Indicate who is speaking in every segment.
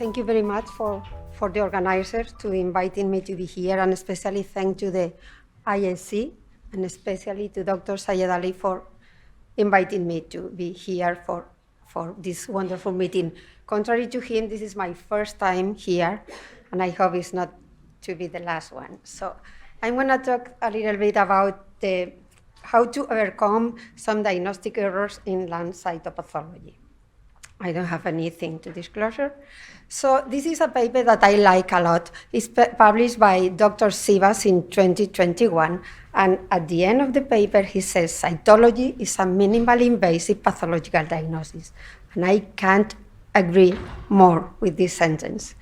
Speaker 1: Thank you very much for the organizers to inviting me to be here, and especially thank to the IAC, and especially to Dr. Sayed Ali for inviting me to be here for this wonderful meeting. Contrary to him, this is my first time here, and I hope it's not to be the last one. So I'm going to talk a little bit about how to overcome some diagnostic errors in lung cytopathology. I don't have anything to disclosure. So this is a paper that I like a lot. It's published by Dr. Sivas in 2021. And at the end of the paper, he says, cytology is a minimally invasive pathological diagnosis. And I can't agree more with this sentence.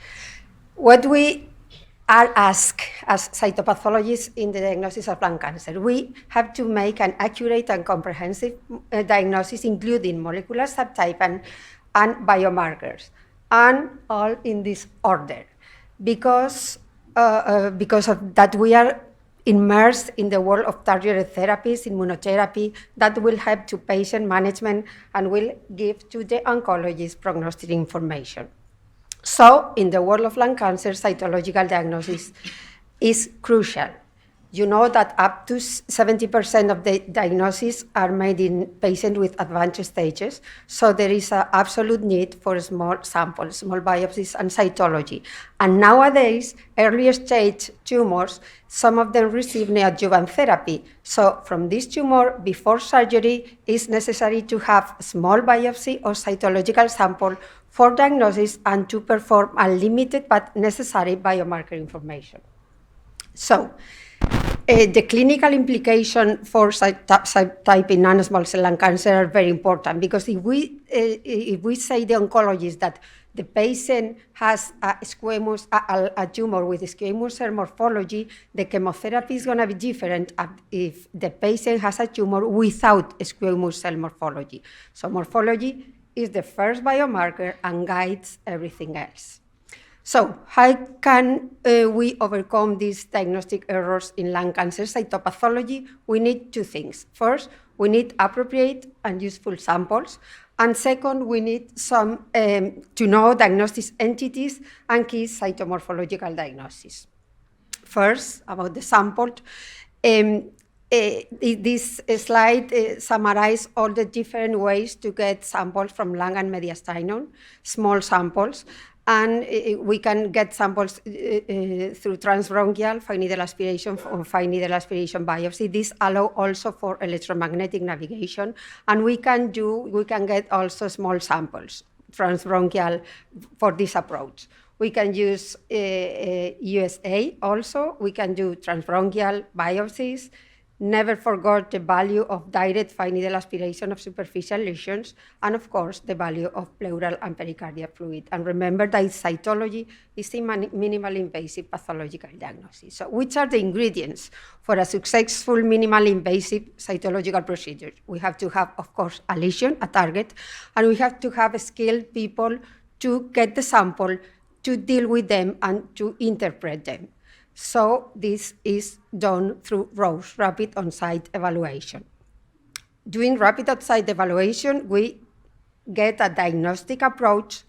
Speaker 1: What we are asked as cytopathologists in the diagnosis of lung cancer, we have to make an accurate and comprehensive diagnosis, including molecular subtype and biomarkers, and all in this order, because of that we are immersed in the world of targeted therapies, immunotherapy, that will help to patient management and will give to the oncologist prognostic information. So in the world of lung cancer, cytological diagnosis is crucial. You know that up to 70% of the diagnoses are made in patients with advanced stages, so there is an absolute need for small samples, small biopsies, and cytology. And nowadays, early stage tumors, some of them receive neoadjuvant therapy. So from this tumor, before surgery, it's necessary to have a small biopsy or cytological sample for diagnosis and to perform a limited but necessary biomarker information. So, the clinical implication for subtype in non-small cell lung cancer are very important, because if we say the oncologist that the patient has a tumor with squamous cell morphology, the chemotherapy is going to be different if the patient has a tumor without squamous cell morphology. So morphology is the first biomarker and guides everything else. So how can we overcome these diagnostic errors in lung cancer cytopathology? We need two things. First, we need appropriate and useful samples. And second, we need some to know diagnostic entities and key cytomorphological diagnosis. First, about the sample. This slide summarizes all the different ways to get samples from lung and mediastinum, small samples. And we can get samples through transbronchial, fine needle aspiration, or fine needle aspiration biopsy. This allows also for electromagnetic navigation. And we can get also small samples, transbronchial, for this approach. We can use USA also. We can do transbronchial biopsies. Never forget the value of direct fine needle aspiration of superficial lesions, and of course, the value of pleural and pericardial fluid. And remember that cytology is a minimally invasive pathological diagnosis. So which are the ingredients for a successful minimally invasive cytological procedure? We have to have, of course, a lesion, a target, and we have to have skilled people to get the sample, to deal with them, and to interpret them. So this is done through ROSE, rapid on-site evaluation. Doing rapid on-site evaluation, we get a diagnostic approach.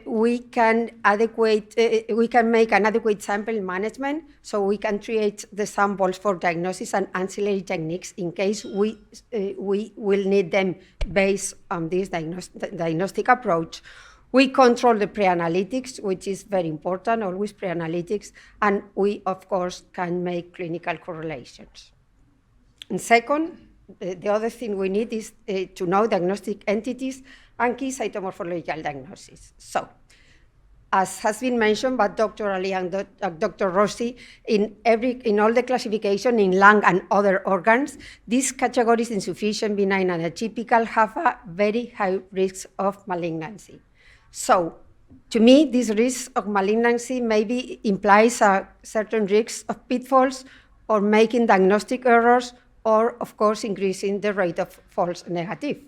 Speaker 1: We can make an adequate sample management, so we can create the samples for diagnosis and ancillary techniques in case we will need them based on this diagnostic approach. We control the pre-analytics, which is very important, always pre-analytics, and we, of course, can make clinical correlations. And second, the other thing we need is to know diagnostic entities and key cytomorphological diagnosis. So, as has been mentioned by Dr. Ali and Dr. Rossi, in all the classification in lung and other organs, these categories, insufficient, benign, and atypical, have a very high risk of malignancy. So, to me, this risk of malignancy maybe implies a certain risk of pitfalls or making diagnostic errors, or, of course, increasing the rate of false negative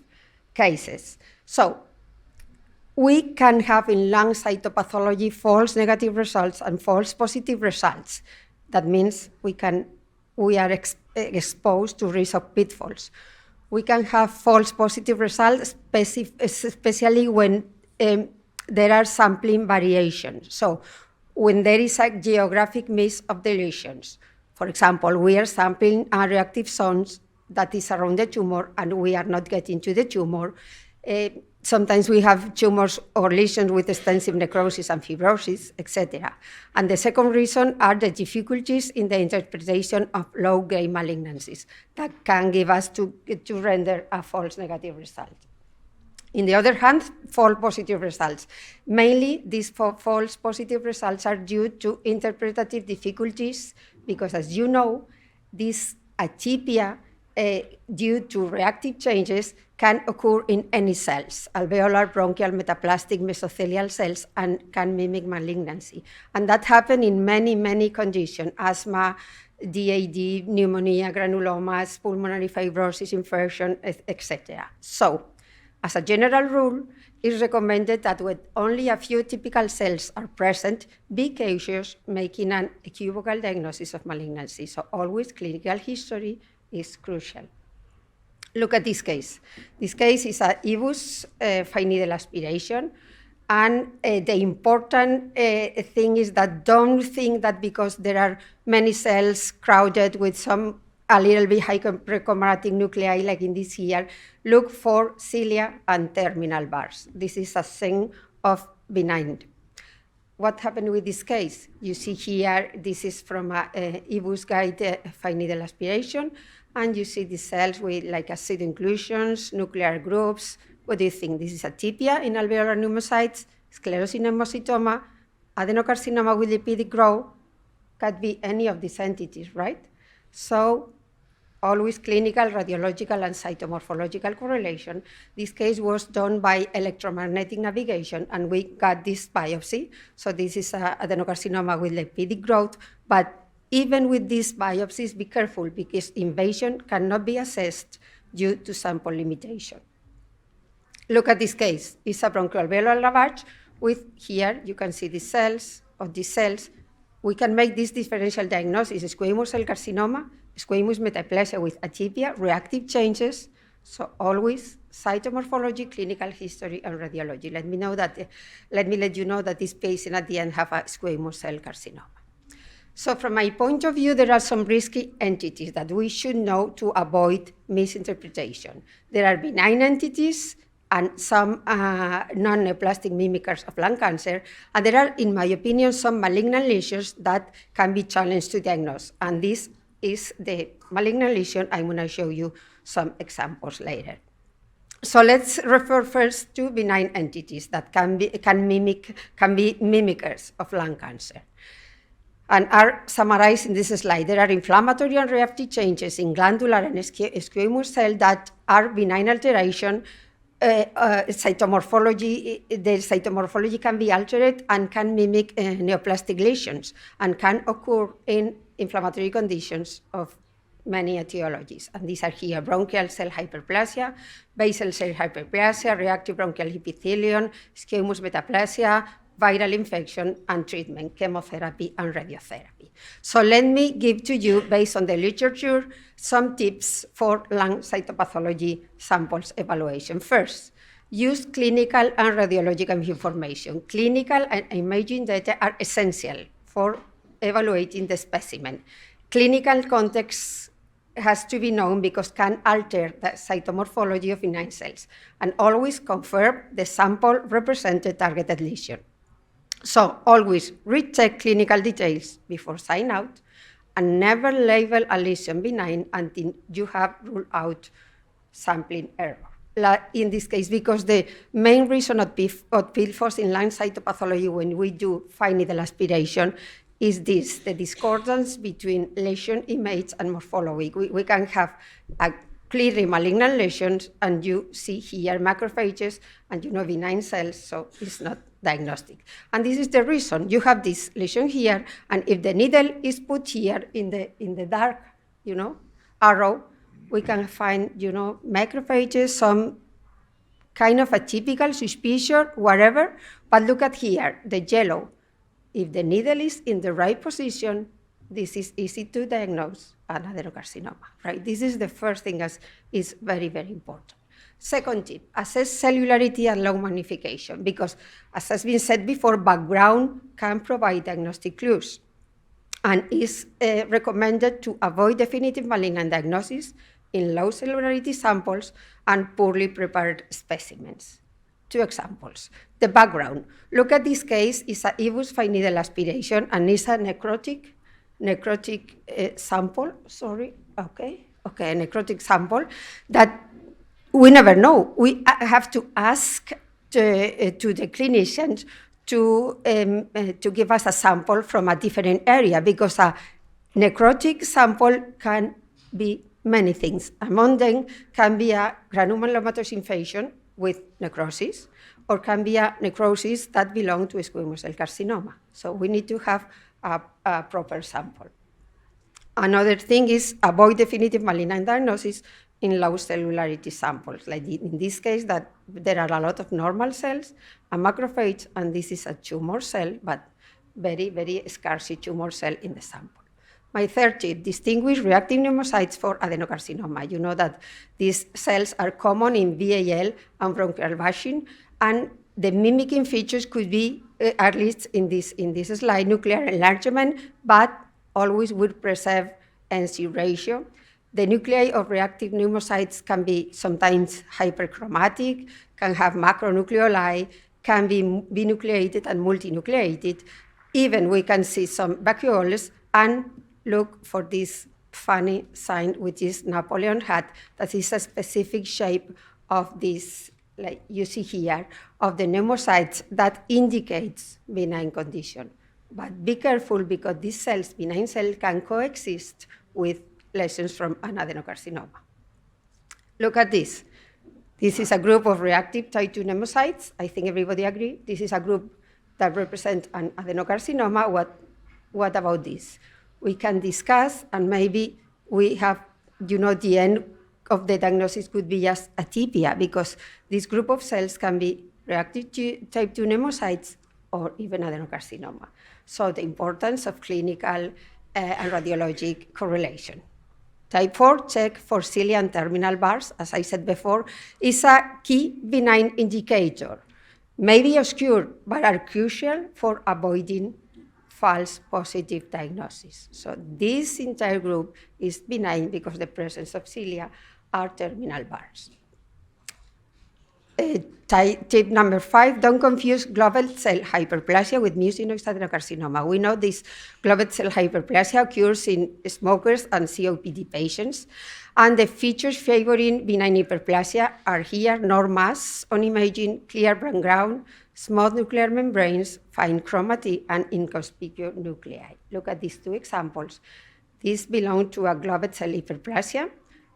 Speaker 1: cases. So, we can have in lung cytopathology false negative results and false positive results. That means we are exposed to risk of pitfalls. We can have false positive results, especially when there are sampling variations. So when there is a geographic mix of the lesions, for example, we are sampling a reactive zones that is around the tumor, and we are not getting to the tumor. Sometimes we have tumors or lesions with extensive necrosis and fibrosis, etc. And the second reason are the difficulties in the interpretation of low-grade malignancies that can give us to render a false negative result. On the other hand, false positive results. Mainly, these false positive results are due to interpretative difficulties because, as you know, this atypia due to reactive changes can occur in any cells, alveolar, bronchial, metaplastic, mesothelial cells, and can mimic malignancy. And that happens in many, many conditions: asthma, DAD, pneumonia, granulomas, pulmonary fibrosis, infection, etc. So, as a general rule, it's recommended that when only a few typical cells are present, be cautious making an equivocal diagnosis of malignancy. So always clinical history is crucial. Look at this case. This case is a EBUS fine needle aspiration. And the important thing is that don't think that because there are many cells crowded with a little bit hyperchromatic nuclei, like in this here, look for cilia and terminal bars. This is a sign of benign. What happened with this case? You see here, this is from a EBUS guide fine needle aspiration, and you see the cells with like acid inclusions, nuclear groups. What do you think? This is atypia in alveolar pneumocytes, sclerosing hemocytoma, adenocarcinoma with lipidic growth, could be any of these entities, right? So always clinical, radiological, and cytomorphological correlation. This case was done by electromagnetic navigation, and we got this biopsy. So this is adenocarcinoma with lipidic growth, but even with these biopsies, be careful because invasion cannot be assessed due to sample limitation. Look at this case. It's a bronchoalveolar lavage with here, you can see the cells of these cells. We can make this differential diagnosis: squamous cell carcinoma, squamous metaplasia with atypia, reactive changes. So always cytomorphology, clinical history, and radiology. Let me let you know that this patient at the end have a squamous cell carcinoma. So from my point of view, there are some risky entities that we should know to avoid misinterpretation. There are benign entities and some non-neoplastic mimickers of lung cancer. And there are, in my opinion, some malignant lesions that can be challenged to diagnose. And this is the malignant lesion. I'm going to show you some examples later. So let's refer first to benign entities that can be mimickers of lung cancer, and are summarized in this slide. There are inflammatory and reactive changes in glandular and squamous cell that are benign alteration. Cytomorphology, the cytomorphology can be altered and can mimic neoplastic lesions and can occur in inflammatory conditions of many etiologies. And these are here: bronchial cell hyperplasia, basal cell hyperplasia, reactive bronchial epithelium, squamous metaplasia, viral infection, and treatment, chemotherapy and radiotherapy. So let me give to you, based on the literature, some tips for lung cytopathology samples evaluation. First, use clinical and radiological information. Clinical and imaging data are essential for evaluating the specimen. Clinical context has to be known because can alter the cytomorphology of benign cells, and always confirm the sample represented targeted lesion. So always recheck clinical details before sign out, and never label a lesion benign until you have ruled out sampling error. In this case, because the main reason of pitfalls in lung cytopathology when we do fine needle aspiration is this: the discordance between lesion image and morphology. We can have a clearly malignant lesions, and you see here macrophages and benign cells, so it's not diagnostic. And this is the reason you have this lesion here, and if the needle is put here in the dark, arrow, we can find, macrophages, some kind of atypical suspicion, whatever. But look at here, the yellow. If the needle is in the right position, this is easy to diagnose an adenocarcinoma, right? This is the first thing, as is very, very important. Second tip, assess cellularity and low magnification, because as has been said before, background can provide diagnostic clues and is recommended to avoid definitive malignant diagnosis in low cellularity samples and poorly prepared specimens. 2 examples. The background. Look at this case, it's a EVUS fine needle aspiration and it's a necrotic sample, a necrotic sample that we never know. We have to ask to the clinicians to give us a sample from a different area, because a necrotic sample can be many things. Among them can be a granulomatous infection with necrosis, or can be a necrosis that belongs to squamous cell carcinoma. So we need to have a proper sample. Another thing is avoid definitive malignant diagnosis in low cellularity samples, like in this case that there are a lot of normal cells, a macrophage, and this is a tumor cell, but very, very scarce tumor cell in the sample. My third tip, distinguish reactive pneumocytes for adenocarcinoma. You know that these cells are common in VAL and bronchial brushing, and the mimicking features could be, at least in this slide, nuclear enlargement, but always would preserve NC ratio. The nuclei of reactive pneumocytes can be sometimes hyperchromatic, can have macronucleoli, can be binucleated and multinucleated. Even we can see some vacuoles, and look for this funny sign, which is Napoleon hat, that is a specific shape of this, like you see here, of the pneumocytes that indicates benign condition. But be careful, because these cells, benign cells, can coexist with lesions from an adenocarcinoma. Look at this. This is a group of reactive type 2 pneumocytes. I think everybody agrees. This is a group that represents an adenocarcinoma. What about this? We can discuss, and maybe we have, the end of the diagnosis could be just atypia, because this group of cells can be reactive type 2 pneumocytes or even adenocarcinoma. So the importance of clinical and radiologic correlation. Type 4, check for cilia and terminal bars, as I said before, is a key benign indicator. May be obscure, but are crucial for avoiding false positive diagnosis. So this entire group is benign because the presence of cilia are terminal bars. Tip number 5, don't confuse global cell hyperplasia with mucinous adenocarcinoma. We know this global cell hyperplasia occurs in smokers and COPD patients, and the features favoring benign hyperplasia are here: no mass on imaging, clear background, smooth nuclear membranes, fine chromaty, and inconspicuous nuclei. Look at these 2 examples. These belong to a global cell hyperplasia,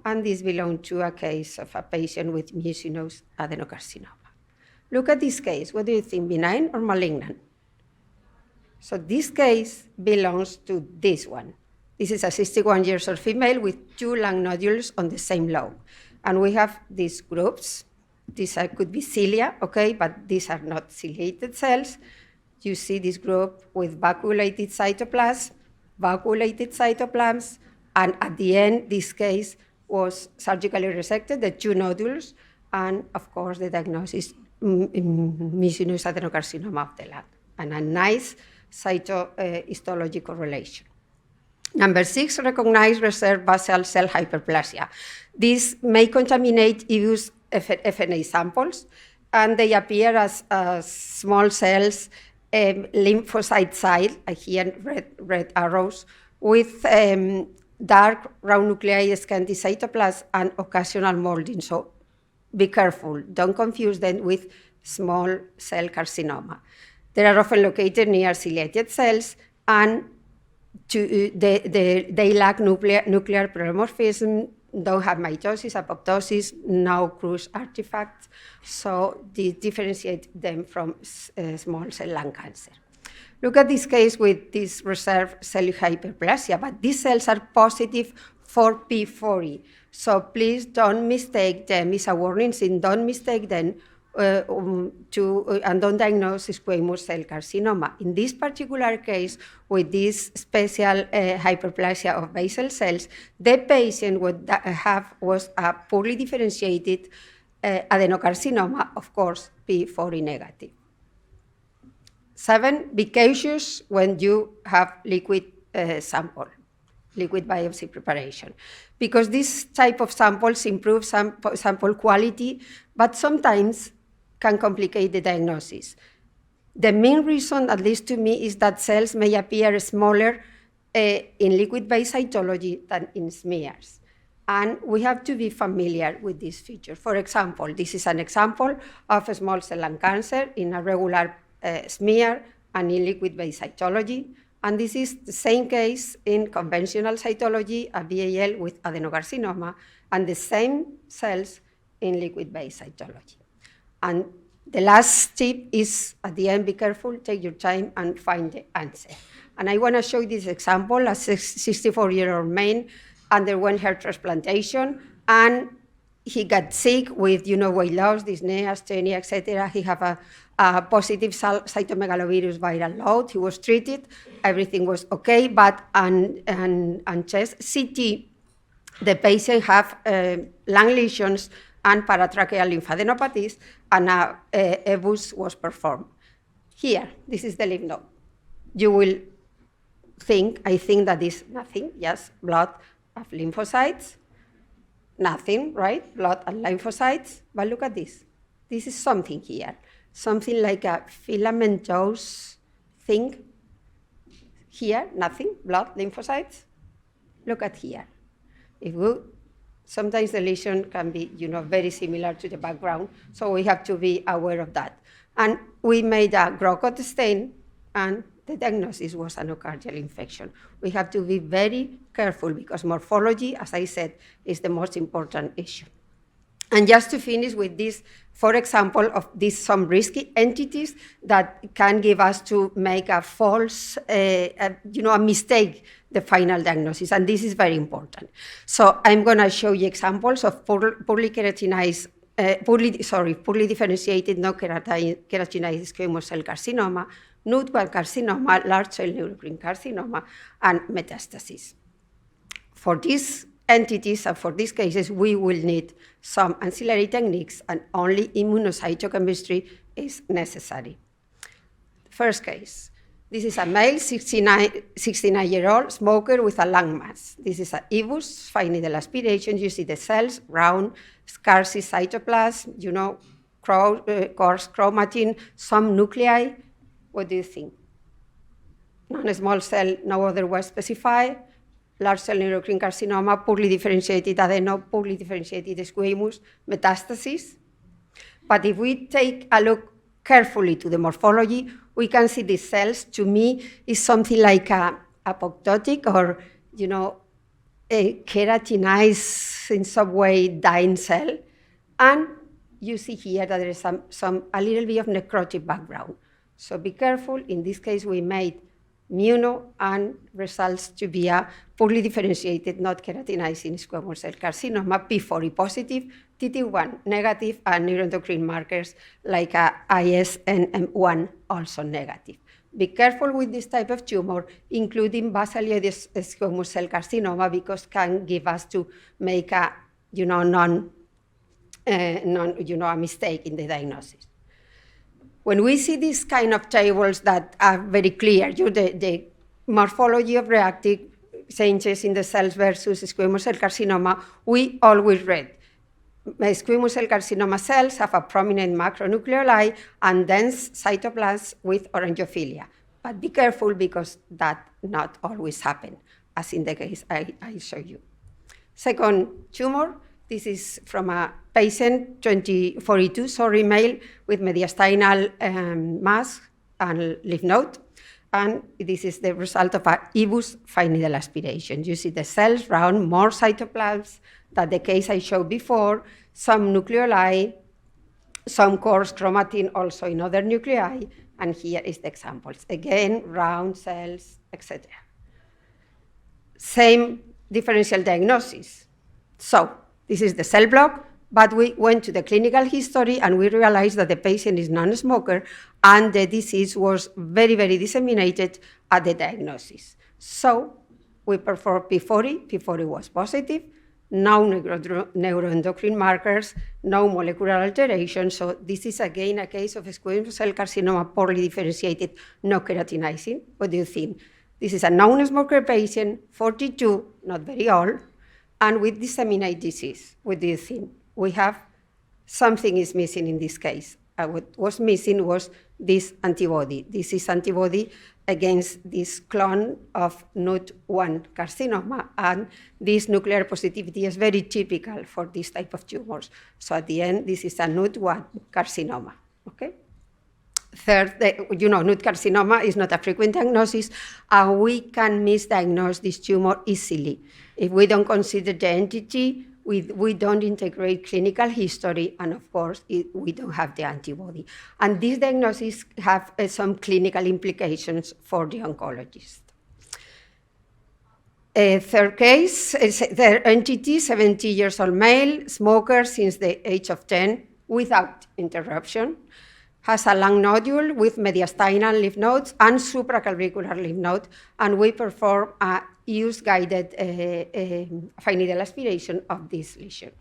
Speaker 1: and this belongs to a case of a patient with mucinous adenocarcinoma. Look at this case. What do you think, benign or malignant? So this case belongs to this one. This is a 61-year-old female with 2 lung nodules on the same lobe. And we have these groups. These could be cilia, okay, but these are not ciliated cells. You see this group with vacuolated cytoplasms, and at the end, this case was surgically resected, the 2 nodules, and of course the diagnosis, mucinous adenocarcinoma of the lung, and a nice cytohistology correlation. Number 6, recognize reserved basal cell hyperplasia. This may contaminate EVUS FNA samples, and they appear as small cells, lymphocyte side, here red arrows, with dark round nuclei, scanty cytoplasm, and occasional molding. So be careful. Don't confuse them with small cell carcinoma. They are often located near ciliated cells, and they lack nuclear polymorphism, don't have mitosis, apoptosis, no Cruz artifacts, so they differentiate them from small cell lung cancer. Look at this case with this reserved cell hyperplasia, but these cells are positive for P40. So please don't mistake them. It's a warning sign. Don't mistake them and don't diagnose squamous cell carcinoma. In this particular case, with this special hyperplasia of basal cells, the patient would have was a poorly differentiated adenocarcinoma, of course, P40 negative. 7, be cautious when you have liquid sample, liquid biopsy preparation, because this type of samples improve sample quality, but sometimes can complicate the diagnosis. The main reason, at least to me, is that cells may appear smaller in liquid-based cytology than in smears. And we have to be familiar with this feature. For example, this is an example of a small cell lung cancer in a regular smear and in liquid-based cytology. And this is the same case in conventional cytology, a BAL with adenocarcinoma, and the same cells in liquid-based cytology. And the last tip is, at the end, be careful, take your time, and find the answer. And I want to show this example. A 64-year-old man underwent hair transplantation, and he got sick with, weight loss, dyspnea, asthenia, etc. He had a positive cytomegalovirus viral load. He was treated. Everything was okay, but on chest CT, the patient had lung lesions and paratracheal lymphadenopathies, and a EBUS was performed. Here, this is the lymph node. You will I think that is nothing, just blood of lymphocytes. Nothing, right? Blood and lymphocytes. But look at this. This is something here. Something like a filamentous thing. Here, nothing, blood, lymphocytes. Look at here. Sometimes the lesion can be, very similar to the background, so we have to be aware of that. And we made a Grocott stain, and the diagnosis was a nocardial infection. We have to be very careful because morphology, as I said, is the most important issue. And just to finish with this, for example, of these some risky entities that can give us to make a false, a mistake, the final diagnosis, and this is very important. So I'm going to show you examples of poorly differentiated no-keratinized squamous cell carcinoma, nodal carcinoma, large cell neuroendocrine carcinoma, and metastasis. For these entities and for these cases, we will need some ancillary techniques, and only immunocytochemistry is necessary. First case. This is a male, 69-year-old smoker with a lung mass. This is an EBUS, fine needle aspiration. You see the cells, round, scarce cytoplasm, coarse chromatin, some nuclei. What do you think? Non-small cell, no otherwise specified. Large cell neuroendocrine carcinoma, poorly differentiated adeno, poorly differentiated squamous, metastasis. But if we take a look carefully to the morphology, we can see these cells, to me, is something like a apoptotic or, a keratinized, in some way, dying cell. And you see here that there is a little bit of necrotic background. So be careful. In this case, we made immuno and results to be a poorly differentiated, not keratinizing squamous cell carcinoma, P40 positive, TT1 negative, and neuroendocrine markers like ISNM1 also negative. Be careful with this type of tumor, including basaloid squamous cell carcinoma, because can give us to make a mistake in the diagnosis. When we see these kind of tables that are very clear, the morphology of reactive changes in the cells versus squamous cell carcinoma, we always read. Squamous cell carcinoma cells have a prominent macronucleoli and dense cytoplasm with orangophilia. But be careful because that not always happens, as in the case I show you. Second tumor. This is from a patient, 42, male with mediastinal mass and lymph node. And this is the result of an EBUS fine needle aspiration. You see the cells round, more cytoplasms than the case I showed before, some nucleoli, some coarse chromatin also in other nuclei, and here is the examples. Again, round cells, etc. Same differential diagnosis. So, this is the cell block, but we went to the clinical history and we realized that the patient is non-smoker and the disease was very, very disseminated at the diagnosis. So we performed P40, P40 was positive, no neuroendocrine markers, no molecular alteration. So this is again a case of squamous cell carcinoma, poorly differentiated, no keratinizing. What do you think? This is a non-smoker patient, 42, not very old, and with disseminated disease. What do you think? We have something is missing in this case. What was missing was this antibody. This is antibody against this clone of NUT1 carcinoma, and this nuclear positivity is very typical for this type of tumors. So at the end, this is a NUT1 carcinoma, okay? Third, NUT carcinoma is not a frequent diagnosis, and we can misdiagnose this tumor easily. If we don't consider the entity, we don't integrate clinical history, and of course, we don't have the antibody. And these diagnoses have some clinical implications for the oncologist. Third case, the entity, 70 years old male, smoker since the age of 10, without interruption, has a lung nodule with mediastinal lymph nodes and supraclavicular lymph node, and we perform a use-guided fine needle aspiration of this lesion.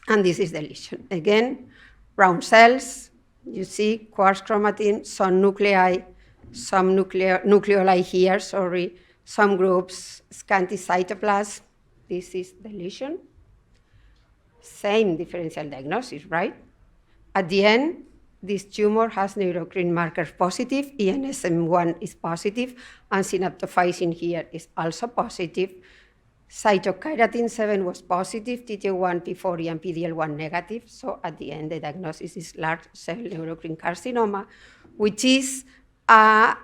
Speaker 1: And this is the lesion. Again, round cells, you see quartz chromatin, some nuclei, some nucleoli here, sorry, some groups, scanty cytoplasm. This is the lesion. Same differential diagnosis, right? At the end, this tumor has neuroendocrine markers positive, ENSM1 is positive, and synaptophysin here is also positive. Cytokeratin 7 was positive, TT1, P40, and PDL1 negative. So at the end, the diagnosis is large cell neuroendocrine carcinoma, which is a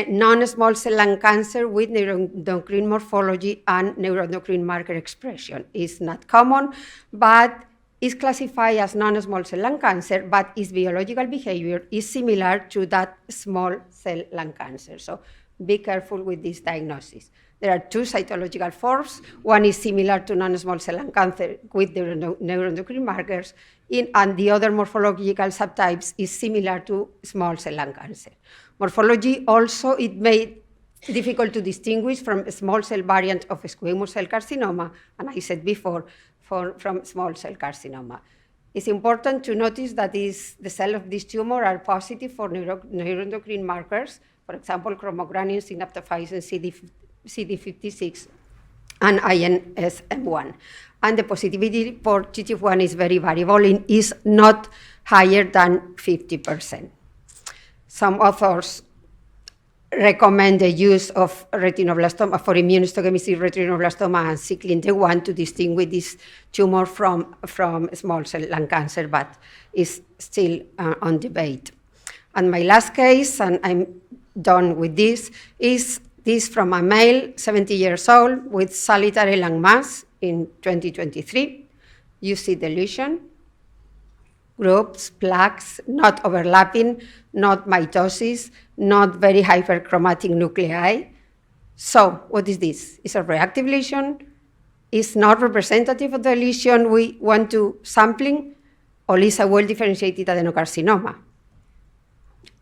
Speaker 1: non-small cell lung cancer with neuroendocrine morphology and neuroendocrine marker expression. It's not common, but is classified as non-small cell lung cancer, but its biological behavior is similar to that small cell lung cancer. So be careful with this diagnosis. There are two cytological forms. One is similar to non-small cell lung cancer with the neuroendocrine markers, and the other morphological subtypes is similar to small cell lung cancer. Morphology also, it made difficult to distinguish from a small cell variant of squamous cell carcinoma, and I said before, from small cell carcinoma. It's important to notice that the cells of this tumor are positive for neuroendocrine markers, for example, chromogranin, synaptophysin, CD56, and INSM1. And the positivity for TT1 is very variable, and is not higher than 50%. Some authors recommend the use of retinoblastoma for immunohistochemistry, retinoblastoma, and cyclin D1 to distinguish this tumor from small cell lung cancer, but is still on debate. And my last case, and I'm done with this, is this from a male, 70 years old, with solitary lung mass in 2023. You see the lesion, groups, plaques, not overlapping, not mitosis, not very hyperchromatic nuclei. So what is this? It's a reactive lesion. It's not representative of the lesion we want to sampling, or is a well-differentiated adenocarcinoma.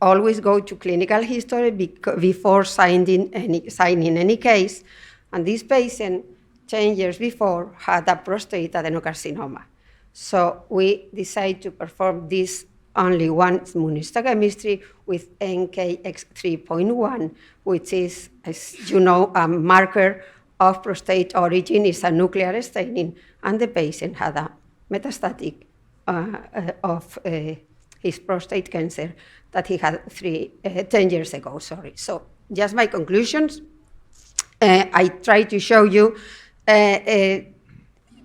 Speaker 1: Always go to clinical history before signing any case. And this patient, 10 years before, had a prostate adenocarcinoma. So we decided to perform this only one immunohistochemistry with NKX3.1, which is, as you know, a marker of prostate origin. Is a nuclear staining, and the patient had a metastatic of his prostate cancer that he had 10 years ago, sorry. So just my conclusions. I try to show you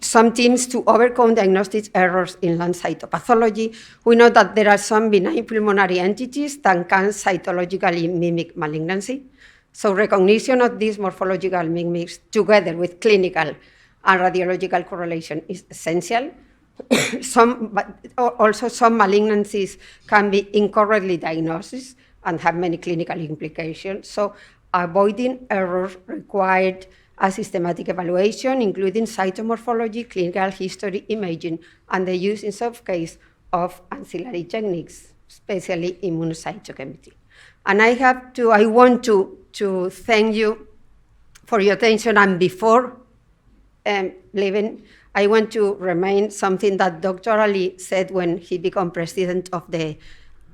Speaker 1: some teams to overcome diagnostic errors in lung cytopathology. We know that there are some benign pulmonary entities that can cytologically mimic malignancy. So recognition of these morphological mimics together with clinical and radiological correlation is essential. But also some malignancies can be incorrectly diagnosed and have many clinical implications. So avoiding errors required a systematic evaluation, including cytomorphology, clinical history, imaging, and the use in some cases of ancillary techniques, especially immunocytochemistry. And I want to thank you for your attention. And before leaving, I want to remind something that Dr. Ali said when he became president of the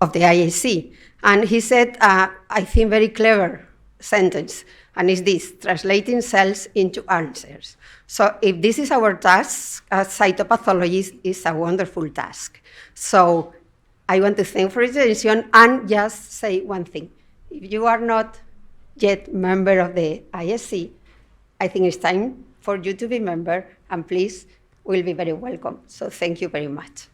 Speaker 1: IAC. And he said, I think, very clever sentence, and it's this: translating cells into answers. So if this is our task as cytopathologists, it's a wonderful task. So I want to thank for your attention and just say one thing. If you are not yet member of the ISC, I think it's time for you to be member, and please, we'll be very welcome. So thank you very much.